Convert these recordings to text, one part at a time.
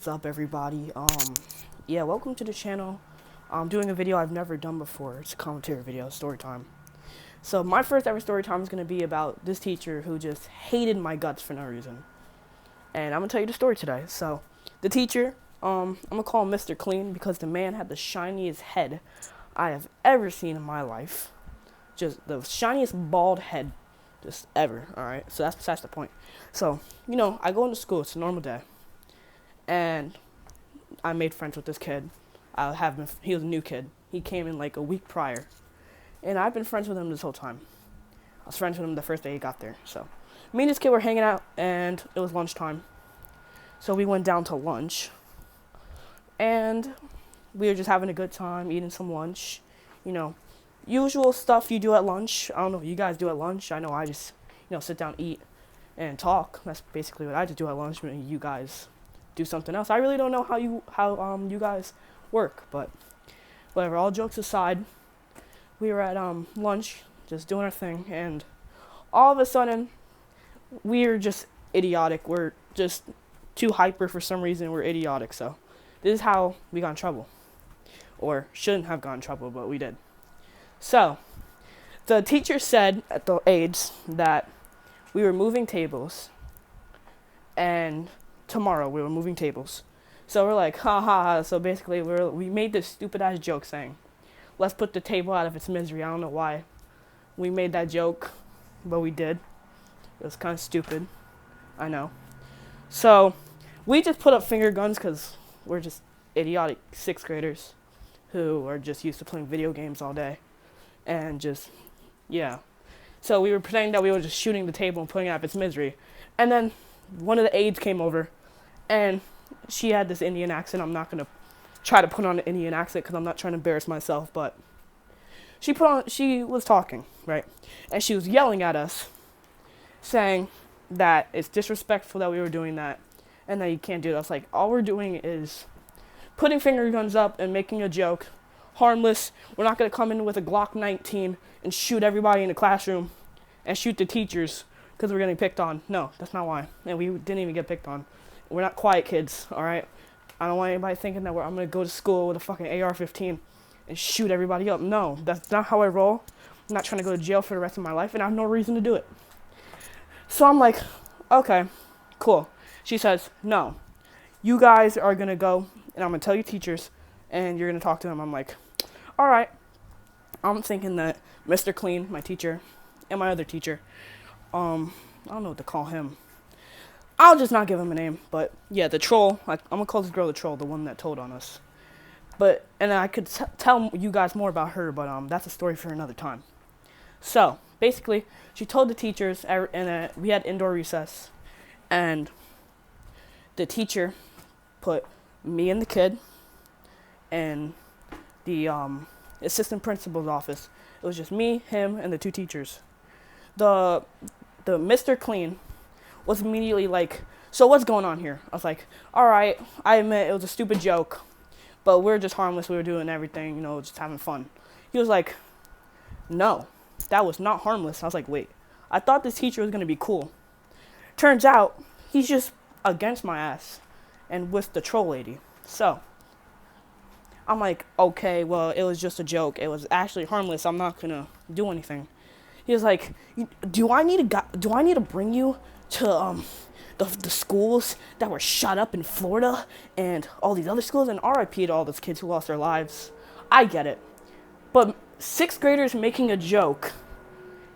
What's up, everybody? Yeah, welcome to the channel. I'm doing a video I've never done before. It's a commentary video, story time. So my first ever story time is going to be about this teacher who just hated my guts for no reason. And I'm going to tell you the story today. So the teacher, I'm going to call him Mr. Clean because the man had the shiniest head I have ever seen in my life. Just the shiniest bald head just ever, alright? So that's besides the point. So, I go into school. It's a normal day. And I made friends with this kid. He was a new kid. He came in like a week prior. And I've been friends with him this whole time. I was friends with him the first day he got there. So me and this kid were hanging out and it was lunchtime. So we went down to lunch. And we were just having a good time, eating some lunch. Usual stuff you do at lunch. I don't know what you guys do at lunch. I know I just, sit down, eat, and talk. That's basically what I just do at lunch. You guys do something else. I really don't know how you guys work, but whatever. All jokes aside, we were at lunch, just doing our thing, and all of a sudden, we're just idiotic. We're just too hyper for some reason. We're idiotic. So this is how we got in trouble, or shouldn't have gotten in trouble, but we did. So the teacher said at the aides that we were moving tables, and tomorrow we were moving tables. So we're like, ha ha ha. So basically we made this stupid ass joke saying, let's put the table out of its misery. I don't know why we made that joke, but we did. It was kind of stupid. I know. So we just put up finger guns because we're just idiotic sixth graders who are just used to playing video games all day. And just, yeah. So we were pretending that we were just shooting the table and putting it out of its misery. And then one of the aides came over, and she had this Indian accent. I'm not going to try to put on an Indian accent because I'm not trying to embarrass myself, but she was talking, right? And she was yelling at us, saying that it's disrespectful that we were doing that and that you can't do that. I was like, all we're doing is putting finger guns up and making a joke. Harmless. We're not going to come in with a Glock 19 and shoot everybody in the classroom and shoot the teachers because we're getting picked on. No, that's not why. And we didn't even get picked on. We're not quiet kids, all right? I don't want anybody thinking that I'm going to go to school with a fucking AR-15 and shoot everybody up. No, that's not how I roll. I'm not trying to go to jail for the rest of my life, and I have no reason to do it. So I'm like, okay, cool. She says, no, you guys are going to go, and I'm going to tell you teachers, and you're going to talk to them. I'm like, all right. I'm thinking that Mr. Clean, my teacher, and my other teacher, I don't know what to call him. I'll just not give him a name, but yeah, the troll. I'm gonna call this girl the troll, the one that told on us. And I could tell you guys more about her, but that's a story for another time. So basically, she told the teachers, and we had indoor recess, and the teacher put me and the kid in the assistant principal's office. It was just me, him, and the two teachers. The Mr. Clean was immediately like, so what's going on here? I was like, all right, I admit it was a stupid joke, but we're just harmless. We were doing everything, just having fun. He was like, no, that was not harmless. I was like, wait, I thought this teacher was going to be cool. Turns out he's just against my ass and with the troll lady. So I'm like, okay, well, it was just a joke. It was actually harmless. I'm not going to do anything. He was like, do I need to bring you to the schools that were shut up in Florida and all these other schools? And RIP to all those kids who lost their lives. I get it. But sixth graders making a joke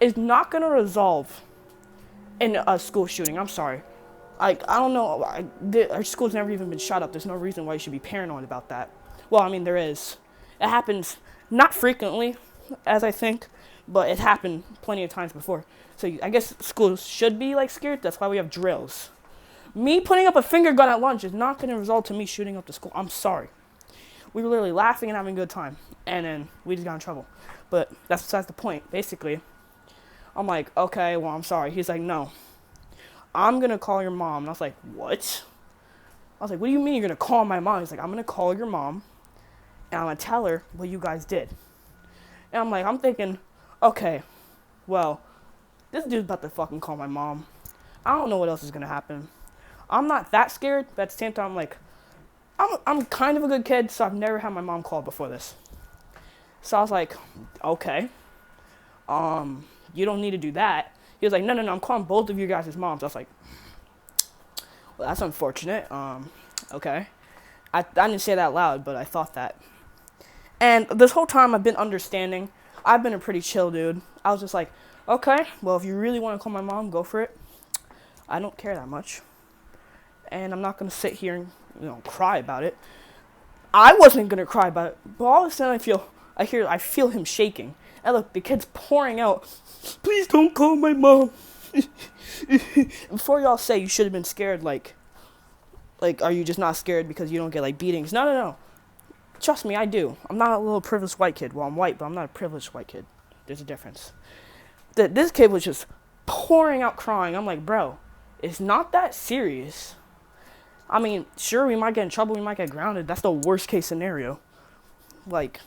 is not going to resolve in a school shooting. I'm sorry. I don't know. Our school's never even been shut up. There's no reason why you should be paranoid about that. Well, I mean, there is. It happens not frequently, as I think, but it happened plenty of times before. So I guess schools should be scared. That's why we have drills. Me putting up a finger gun at lunch is not going to result to me shooting up the school. I'm sorry. We were literally laughing and having a good time, and then we just got in trouble. But that's besides the point. Basically, I'm like, okay, well, I'm sorry. He's like, no, I'm going to call your mom. And I was like, what? I was like, what do you mean you're going to call my mom? He's like, I'm going to call your mom, and I'm going to tell her what you guys did. And I'm thinking, okay, well, this dude's about to fucking call my mom. I don't know what else is going to happen. I'm not that scared, but at the same time, I'm like, I'm kind of a good kid, so I've never had my mom called before this. So I was like, okay, you don't need to do that. He was like, no, I'm calling both of you guys' moms. I was like, well, that's unfortunate. Okay. I didn't say that loud, but I thought that. And this whole time I've been understanding. I've been a pretty chill dude. I was just like, okay, well, if you really want to call my mom, go for it. I don't care that much. And I'm not going to sit here and, cry about it. I wasn't going to cry about it, but all of a sudden I feel him shaking. And look, the kid's pouring out, please don't call my mom. Before y'all say you should have been scared, like, are you just not scared because you don't get, like, beatings? No. Trust me, I do. I'm not a little privileged white kid. Well, I'm white, but I'm not a privileged white kid. There's a difference. This kid was just pouring out crying. I'm like, bro, it's not that serious. I mean, sure, we might get in trouble. We might get grounded. That's the worst case scenario. Like,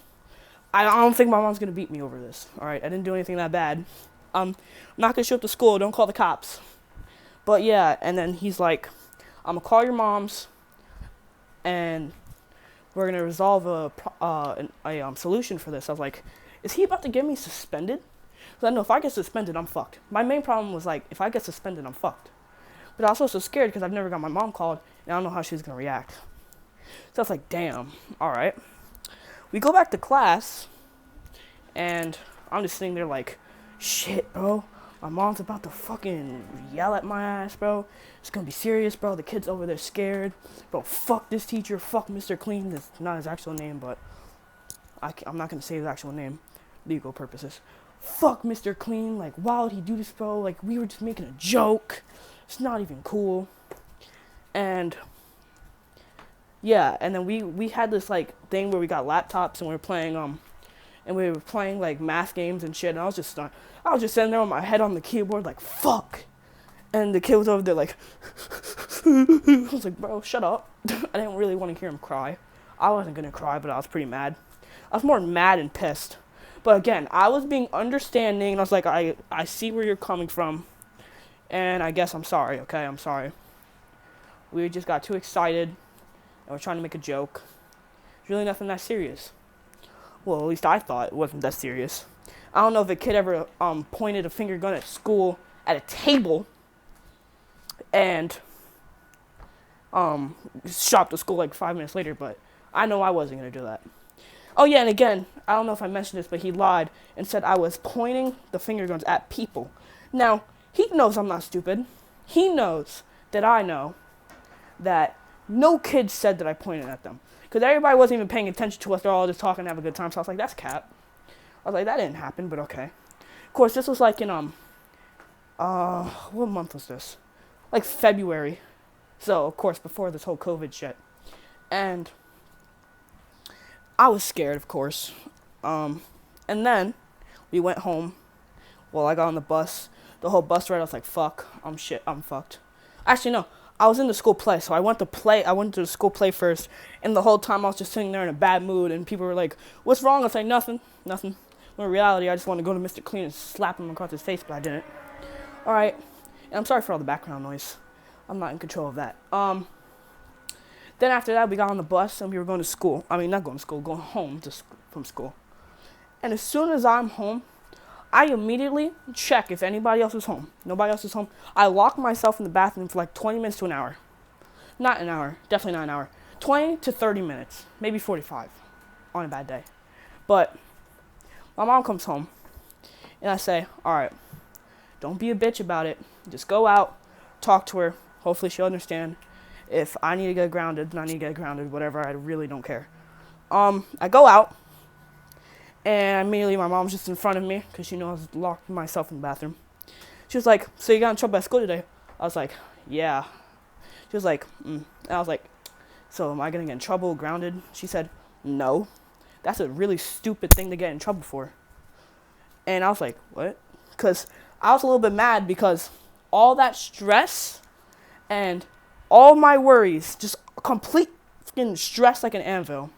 I don't think my mom's going to beat me over this. All right, I didn't do anything that bad. I'm not going to show up to school. Don't call the cops. But, yeah, and then he's like, I'm going to call your moms, and we're going to resolve a solution for this. I was like, is he about to get me suspended? Because I know if I get suspended, I'm fucked. My main problem was, like, if I get suspended, I'm fucked. But I was also scared because I've never got my mom called, and I don't know how she's going to react. So I was like, damn, all right. We go back to class, and I'm just sitting there like, shit, bro. My mom's about to fucking yell at my ass, bro. It's going to be serious, bro. The kid's over there scared. Bro, fuck this teacher. Fuck Mr. Clean. That's not his actual name, but I'm not going to say his actual name. Legal purposes. Fuck Mr. Clean. Like, why would he do this, bro? Like, we were just making a joke. It's not even cool. And yeah, and then we had this like thing where we got laptops and we were playing like math games and shit, and I was just sitting there with my head on the keyboard like fuck. And the kid was over there like I was like, bro, shut up. I didn't really want to hear him cry. I wasn't gonna cry, but I was pretty mad. I was more mad and pissed. But again, I was being understanding, and I was like, I see where you're coming from. And I guess I'm sorry, okay? I'm sorry. We just got too excited, and we're trying to make a joke. It's really nothing that serious. Well, at least I thought it wasn't that serious. I don't know if a kid ever pointed a finger gun at school at a table and shot the school like 5 minutes later, but I know I wasn't going to do that. Oh, yeah, and again, I don't know if I mentioned this, but he lied and said I was pointing the finger guns at people. Now, he knows I'm not stupid. He knows that I know that no kid said that I pointed at them. Because everybody wasn't even paying attention to us. They're all just talking and having a good time. So I was like, that's cap. I was like, that didn't happen, but okay. Of course, this was like in, what month was this? Like February. So, of course, before this whole COVID shit. And I was scared, of course. And then we went home. Well, I got on the bus. The whole bus ride, I was like, fuck, I'm fucked. Actually, no, I was in the school play, so I went to the school play first, and the whole time I was just sitting there in a bad mood, and people were like, what's wrong? I was like, nothing. When in reality, I just wanted to go to Mr. Clean and slap him across his face, but I didn't. Alright, and I'm sorry for all the background noise. I'm not in control of that. Then after that, we got on the bus, and we were going to school. I mean, not going to school, going home from school. And as soon as I'm home, I immediately check if anybody else is home. Nobody else is home. I lock myself in the bathroom for like 20 minutes to an hour. Not an hour. Definitely not an hour. 20 to 30 minutes. Maybe 45 on a bad day. But my mom comes home, and I say, all right, don't be a bitch about it. Just go out, talk to her. Hopefully she'll understand. If I need to get grounded, then I need to get grounded. Whatever. I really don't care. I go out. And immediately my mom's just in front of me because she knows I was locked myself in the bathroom. She was like, so you got in trouble at school today? I was like, yeah. She was like, And I was like, so am I going to get in trouble, grounded? She said, no. That's a really stupid thing to get in trouble for. And I was like, what? Because I was a little bit mad because all that stress and all my worries, just complete fucking stress like an anvil.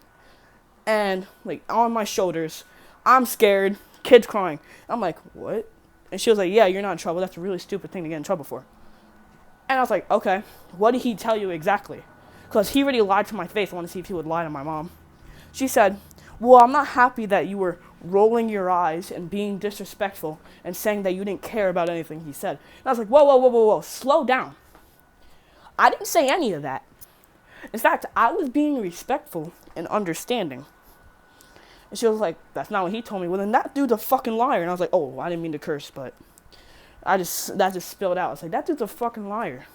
And like on my shoulders, I'm scared, kid's crying. I'm like, what? And she was like, yeah, you're not in trouble. That's a really stupid thing to get in trouble for. And I was like, okay, what did he tell you exactly? because he already lied to my face. I want to see if he would lie to my mom. She said, well, I'm not happy that you were rolling your eyes and being disrespectful and saying that you didn't care about anything he said. And I was like, whoa, whoa, whoa, whoa, whoa, slow down. I didn't say any of that. In fact, I was being respectful and understanding. And she was like, that's not what he told me. Well, then that dude's a fucking liar. And I was like, oh, I didn't mean to curse, but that just spilled out. I was like, that dude's a fucking liar.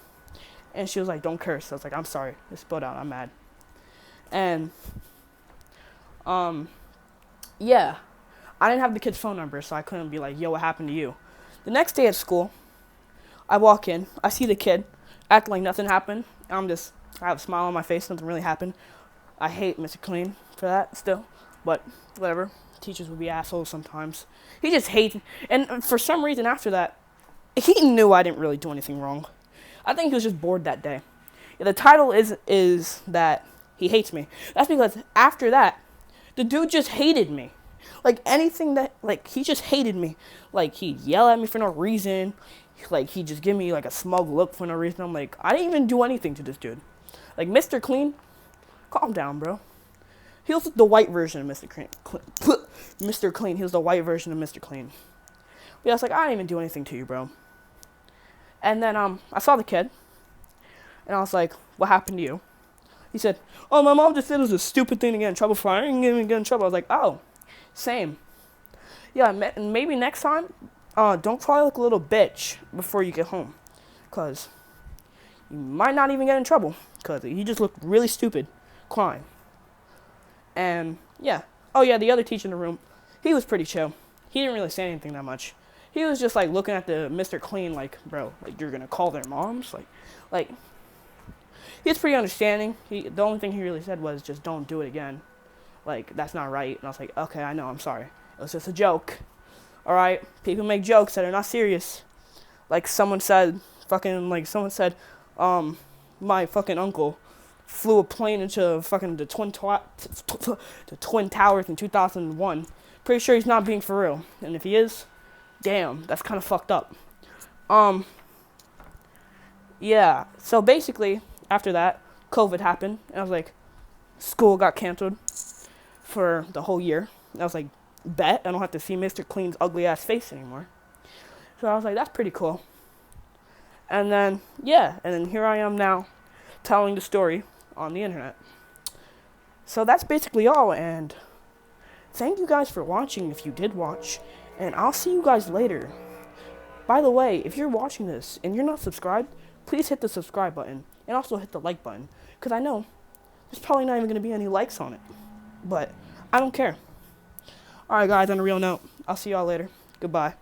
And she was like, don't curse. I was like, I'm sorry. It spilled out. I'm mad. And, yeah. I didn't have the kid's phone number, so I couldn't be like, yo, what happened to you? The next day at school, I walk in. I see the kid acting like nothing happened. I have a smile on my face. Nothing really happened. I hate Mr. Clean for that still. But whatever. Teachers would be assholes sometimes. He just hates. And for some reason after that, he knew I didn't really do anything wrong. I think he was just bored that day. Yeah, the title is that he hates me. That's because after that, the dude just hated me. Like anything that, like, he just hated me. Like, he'd yell at me for no reason. Like, he'd just give me like a smug look for no reason. I'm like, I didn't even do anything to this dude. Like, Mr. Clean, calm down, bro. He was the white version of Mr. Clean. Mr. Clean. He was the white version of Mr. Clean. But I was like, I didn't even do anything to you, bro. And then I saw the kid, and I was like, what happened to you? He said, oh, my mom just said it was a stupid thing to get in trouble for. I didn't even get in trouble. I was like, oh, same. Yeah, and maybe next time, don't cry like a little bitch before you get home, because you might not even get in trouble, because he just looked really stupid crying. And, yeah. Oh, yeah, the other teacher in the room, he was pretty chill. He didn't really say anything that much. He was just, like, looking at the Mr. Clean, like, bro, like, you're going to call their moms? Like, he was pretty understanding. The only thing he really said was just don't do it again. Like, that's not right. And I was like, okay, I know, I'm sorry. It was just a joke. All right? People make jokes that are not serious. Like, someone said, my fucking uncle flew a plane into fucking the Twin Towers in 2001. Pretty sure he's not being for real. And if he is, damn, that's kind of fucked up. Yeah. So basically, after that, COVID happened, and I was like, school got canceled for the whole year. And I was like, bet I don't have to see Mr. Clean's ugly ass face anymore. So I was like, that's pretty cool. And then, yeah, and then here I am now telling the story on the internet. So that's basically all, and thank you guys for watching if you did watch, and I'll see you guys later. By the way, if you're watching this and you're not subscribed, please hit the subscribe button and also hit the like button, because I know there's probably not even going to be any likes on it, but I don't care. Alright guys, on a real note, I'll see y'all later. Goodbye.